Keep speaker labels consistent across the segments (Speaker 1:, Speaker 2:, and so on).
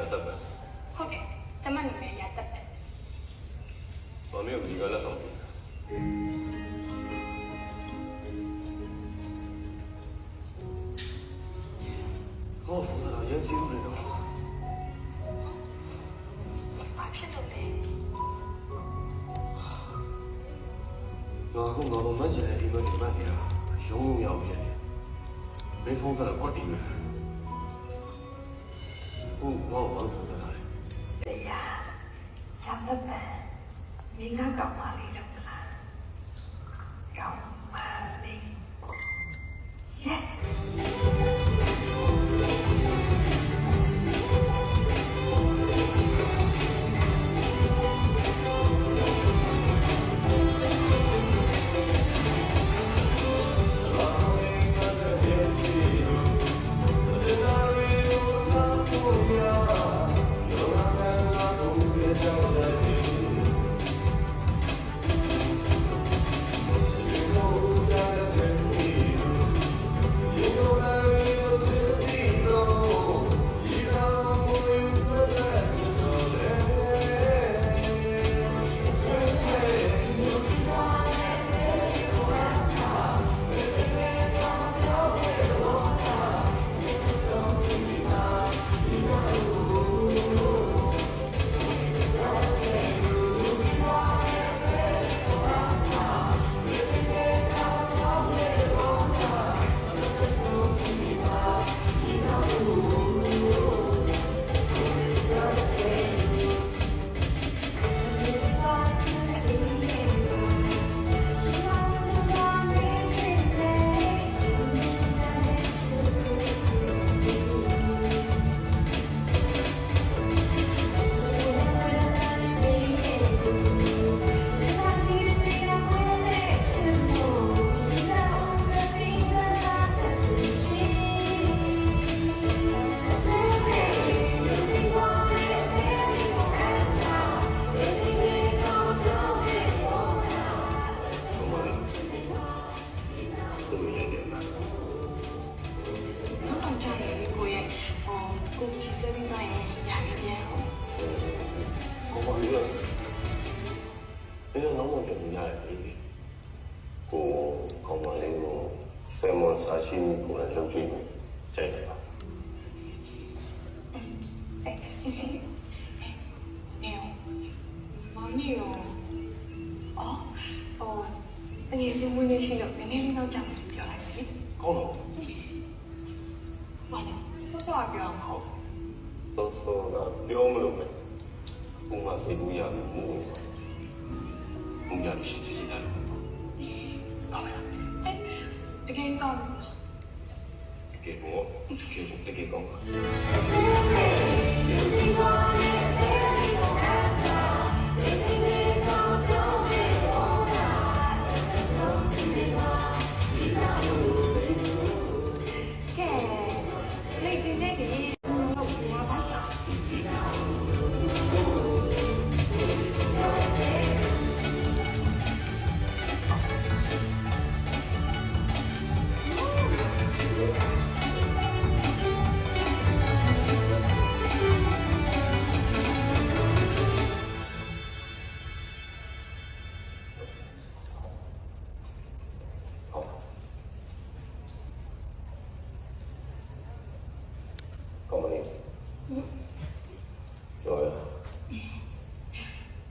Speaker 1: ရတတ်ပဲ
Speaker 2: ဟုတ်ကဲ့ကျမနာမည်ရတတ်ပဲ
Speaker 1: ဘာမျိုးဒီကလည်းဆောင်ပြီဟောဖုန်းလာရင်ကြည့်လို့တော့
Speaker 2: ဘာဖြစ်လို့လဲ
Speaker 1: ငါကငါတို့မချင်တဲ့အိမ်မက်တွေမှတ်နေတာရုံးလို့မရဘူးလေမင်းဖုန်းဆက်တော့ပတ်တည်မယ်ဟုတ်ဘာလို့ဖုန်းဆက်တာလဲ
Speaker 2: တရားရတတ်ပဲမင်းကကောင်းပါလေတော့မလားကောင်းပါလေ yes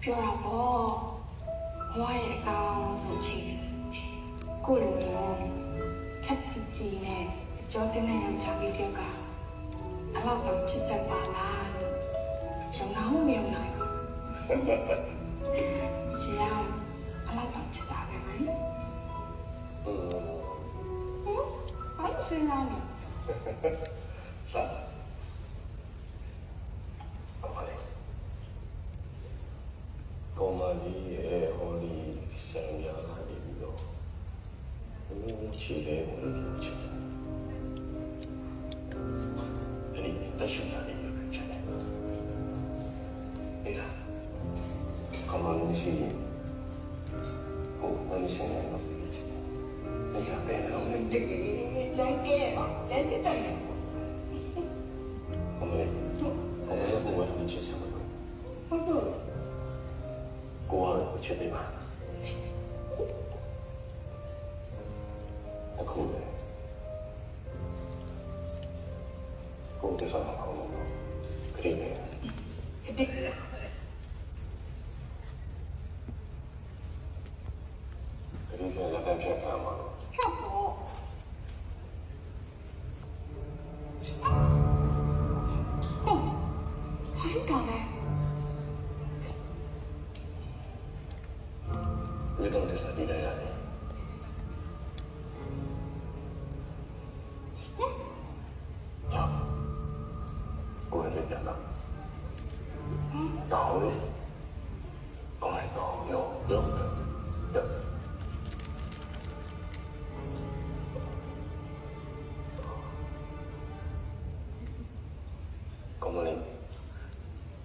Speaker 2: ပြောတာပေါ့ဘဝရဲ့အကောင်းဆုံးချိန်ကိုလိုမျိုးခက်တီပီနဲ့ကြောတင်တဲ့ယောက်ျားလေးတယောက်ကအလောက်တော့ချစ်တတ်ပါလားကျွန်တော်မမြင်နိုင်ဘူးရှင်ကအလောက်တော့ချစ်တာပဲမင်းဘာလို့စဉ်းစားလဲ
Speaker 1: စာကောမလီရဲ့ဟောဒီဆံရလာပြီးတော့ချီတယ်လို့ချစ်တယ်အဲ့ဒီတရှိတာလေးပဲချစ်တယ်အဲ့ဒါကောမလီရှိဟိုမင်းရှိနေတော့ချစ်တယ်အဲ့ဒါပဲတော့တကယ်ကြိုက်ကဲပါဆက်ချစ်တယ်ကောမလီ ချစ်သေးပါအခုလေကိုယ်စားအောင်လို့ခရီးနေခရီးကလည်းတန်းဖြတ်ခံမှာတော့
Speaker 2: ဖြတ်ဖို့ဟုတ်ဟိုင်းတာလေ
Speaker 1: မင်းတို့တက်စားပြီးလိုက်ရတယ်ဟာကိုယ်လည်းပြန်လာတောင်းလေကောင်းလိုက်တော့ရော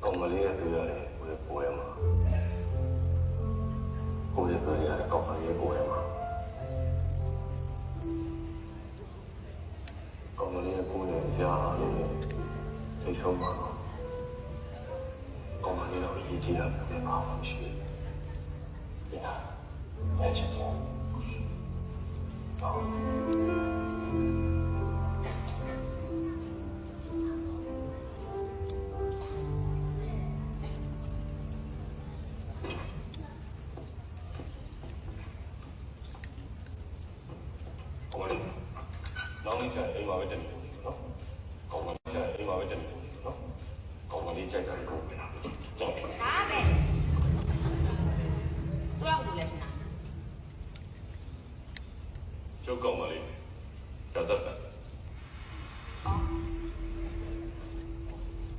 Speaker 1: ကောင်းမလေးရဲ့တွေ့ရတယ်ကိုယ်ပေါ်ရမှာကိုယ်ရဲ့တွေ့ရတယ်ကောင်းမလေးပေါ်ရမှာကောင်းမလေးရဲ့ကိုယ်ရဲ့ကြားလေးသိဆုံးမှာကောင်းမလေးတော့ရည်ကြည်တာပဲပါမရှိဘူးဒီလားလက်ချင်တယ်နောက်နေ့ကျရင်အိမ်မှာပဲတက်နေလို့နော်။ကောင်းပါကျရင်အိမ်မှာပဲတက်နေလို့နော်။ကောင်းပါလေးကြိုက်တာကိုပဲ။ကြောက်တယ်
Speaker 3: ဒါပဲသူရောက်လို့လဲထင်တာ
Speaker 1: ။ကျုပ်ကောင်းပါလေး။ကြောက်တတ်တယ်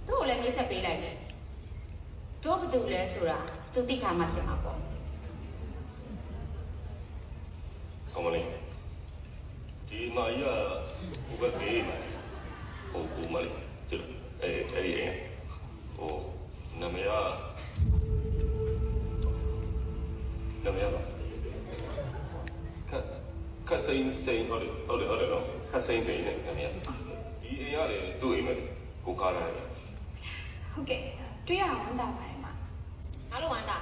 Speaker 3: တို့ကိုလည်းနှိမ့်ဆက်ပေးလိုက်တယ်တို့ဘာတူလဲဆိုတာသူသိခါမှဖြစ်မှာပေါ့
Speaker 1: ။ကောင်းပါလေး။ဒီမကြီးကဘယ်ပဲ။ဟိုကူမလေး။ကျအဲ့ဒီဟိုနမရပါခက်စိန်ဟုတ်တယ်နော်ခက်စိန်နဲ့နမရဒီအိမ်ရတယ်သူ့အိမ်မဲ့ကိုကားရတယ်
Speaker 2: ဟုတ်ကဲ့တွေ့ရအောင်ဝန်တာပါတယ်မှာ
Speaker 3: ဘာလို့ဝမ်းတာ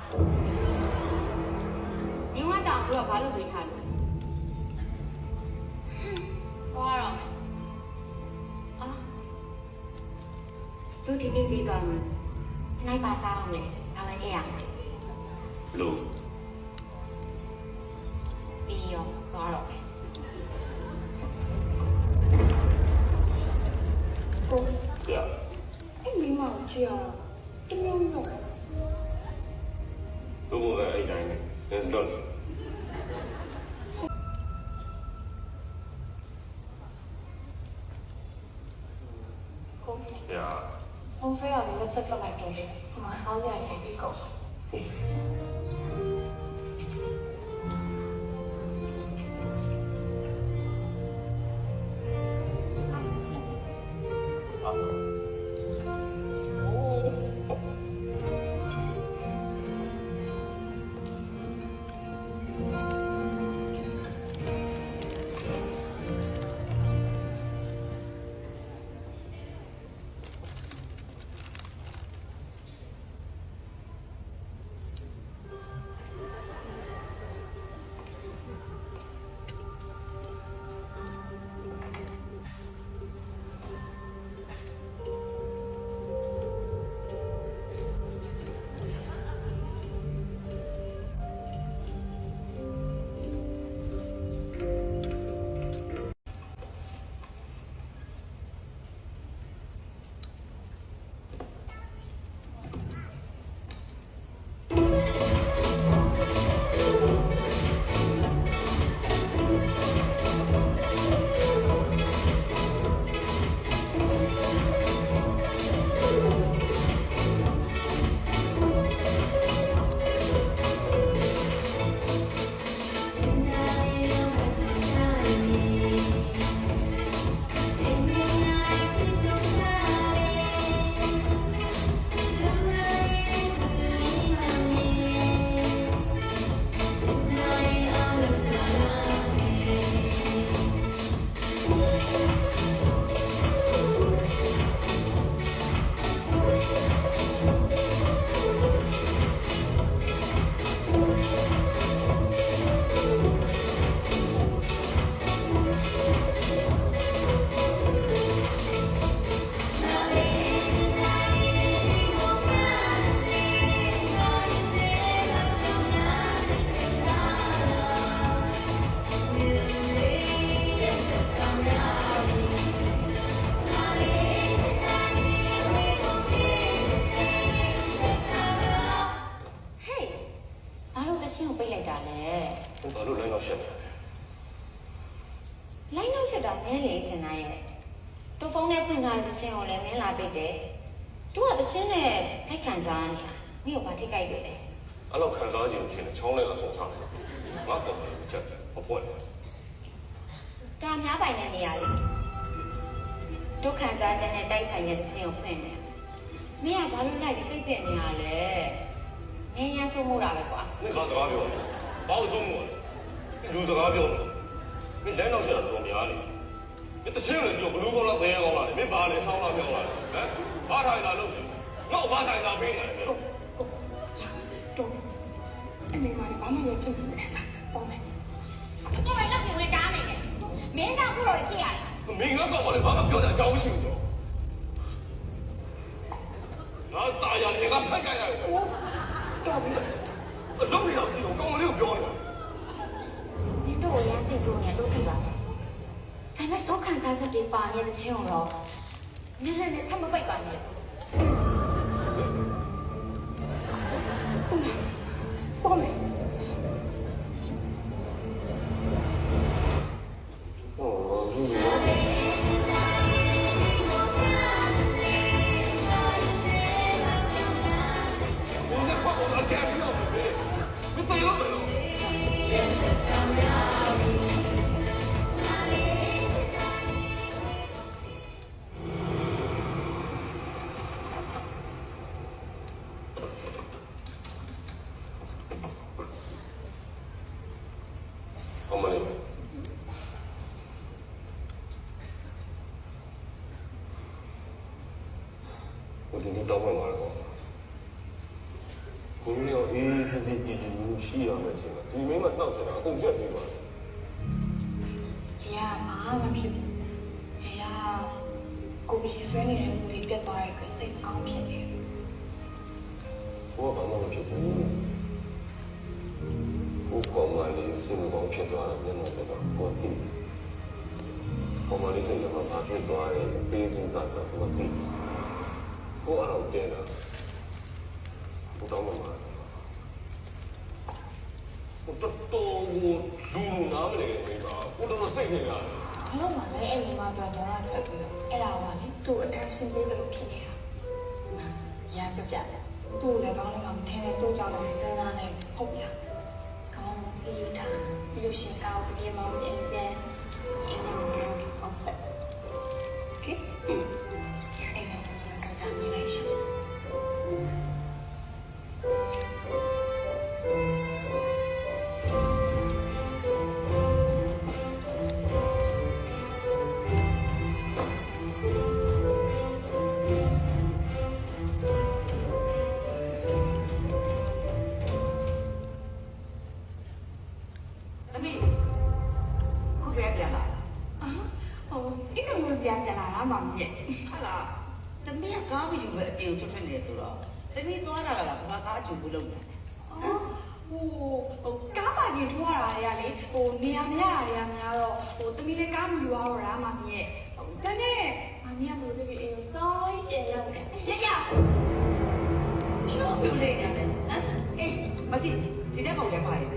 Speaker 3: ညီဝမ်းတောင်တို့ကဘာလို့တွေးထားလို့သွားတော့မယ်အာတို့ဒီနေ့စီးသွားမယ်နိုင်ပါစားအောင်လေငါလည်းခဲ့ရမယ်
Speaker 1: လို့
Speaker 3: ပြီးရောသွားတော့မယ်
Speaker 2: ကို
Speaker 1: ပြ
Speaker 2: အဲ့မိမကိုကြည့်ရတော့တမျိုးမျိုးပဲ
Speaker 1: သူ့ဘအဲ့တိုင်းနဲ့တော့
Speaker 2: ကို
Speaker 1: ပြ
Speaker 2: ဟိုဖေးရတယ်လက်ဆက်ပတ်လိုက်တယ်ဒီမှာဆောင်းရရင်ဒီကော
Speaker 1: ဟ ရှက်နေတယ်
Speaker 3: လိုက်နောက်ချက်တာမင်းလေထင်တာရဲ့တူဖုန်းနဲ့ဖွင့်ထားတဲ့ချင်းကိုလည်းမင်းလာပိတ်တယ်သူကတချင်းနဲ့ခိုက်ခံစားနေတာမင်းကိုဘာထိကြိုက်တယ်လဲ
Speaker 1: အဲ့လောက်ခံစားကြည့်လို့ရှိရင်ချောင်းလဲလာဆုံးစားတယ်ငါကောင်လည်းချက်မပွက်
Speaker 3: တာများပိုင်တဲ့နေရာလေးဒုက္ခစားခြင်းနဲ့တိုက်ဆိုင်တဲ့ချင်းကိုဖွင့်နေမင်းကဘာလို့လိုက်ပြီးပိတ်တဲ့နေရာလဲမင်းရမ်းဆုံးမို့တာပဲကွာ
Speaker 1: 你把စကားပြောဘာလို့ဆုံးမလဲလူစကားပြောမင်းလက်နောက်ရှက်တာတော်များနေမင်းတချင်းလည်းကြောဘလူးကောင်းလားဘယ်ကောင်းလားမင်းဘာလဲဆောင်းလားပြောလားဟမ်ဘာထိုင်လာလို့ငေါ့ဘာထိုင်လာပေးနေတယ်
Speaker 2: ကိုတော့အမေမာဘာမှမဖြစ်ဘူးပေါ့မယ်
Speaker 3: တော့လည်းလက်ပြဝင်တားနေတယ်မင်းကခုတော့ဖြစ်ရတယ်
Speaker 1: မင်းငါကောင်မလေးဘာမှပြောတဲ့အကြောင်းမရှိဘူးငါတာယာနေကဖိုက်ကြရတယ်
Speaker 2: တော်ပြီ
Speaker 1: အလုံးနေတော့ကြည့်ကောင်မလေးကိုပြောနေတာ
Speaker 3: မင်းတို့ရမ်းစိတ်ဆိုးနေတော့သိပါမယ်ဒါပေမဲ့ဒုက္ခစားချက်တွေပါနေတဲ့ချင်းကိုတော့နည်းနည်းနဲ့ထပ်မပိတ်ပါနဲ့
Speaker 2: ပေါ့မယ်
Speaker 1: ဟောဘူးဘူး我在快我干不了没，你对了没有？好嘛你，我今天到外面了。ကိုကြီးရောအေးစစ်စစ်ကြည်ကြည်ရှိရမယ်ချင်းဒီမိမနှောက်ချင်တာအကုန်ပြတ်စီသွားတယ်
Speaker 2: ဒီကဘာမှမဖြစ်ဘူးဒီကကိုကြီးဆွဲနေတဲ့လူတွေပြတ်သွားတဲ့အတွက်စိတ်မကောင်းဖြစ်နေတယ်
Speaker 1: ဘိုးကဘာမှမဖြစ်ဘူးဘိုးကောင်မလေးစိတ်မကောင်းဖြစ်သွားတယ်မျက်နှာကတော့ကိုယ်တည်ကောင်မလေးစိတ်ကဘာဖြစ်သွားတယ်ပေးစင်းတာတော့ကိုယ်တည်ကိုယ်အတော့တဲတာဘုတော်မှာဘုတော်လူနာမနေနေပါဘုတော်စိတ်နေရတယ်
Speaker 2: ဘာလို့မှလည်းအဲ့ဒီမှာတော့ဒေါ်လာထွက်ပြီးတော့အဲ့ဒါကလေသူ့ attention ပေးတယ်လို့ဖြစ်နေတာရပြပြသူ့လည်းကောင်းလည်းမထင်တဲ့သူ့ကြောင့်လည်းစဉ်းစားနေဟုတ်ပြကောင်းပြီးတာပြီးလို့ရှိရင်ကောင်းပြီးမှပြန်ပြန် in the concept okay အဲ့ဒါကတော့ကြာနေလိုက်ရှိ
Speaker 4: သမီးခုပဲပြန်လာ
Speaker 2: ဟိုဒီလိုမျိုးပြန်ပြန်လာတာမှမဖြစ်
Speaker 4: ဟာလားသမီးကကားမယူပဲအပြင်ထွက်ထွက်နေဆိုတော့သမီးသွားလာတာကဘာကားအကျူဘူးလုပ်နေတယ်
Speaker 2: ဟိုကားပါကြီးထွားတာတွေကလေဟိုနေရာမရတာတွေကများတော့ဟိုတမီလေးကားမယူရတော့တာမှမဖြစ်ဒါနဲ့မမီးကဘယ်လိုလဲအေးစိုင်းတယ်ရောက်တယ်ရရ
Speaker 4: ဒီလိုမျိုးလေးနေတယ်ဟမ်အေးမကြည့်ဒီတဲ့ပုံထဲပါတယ်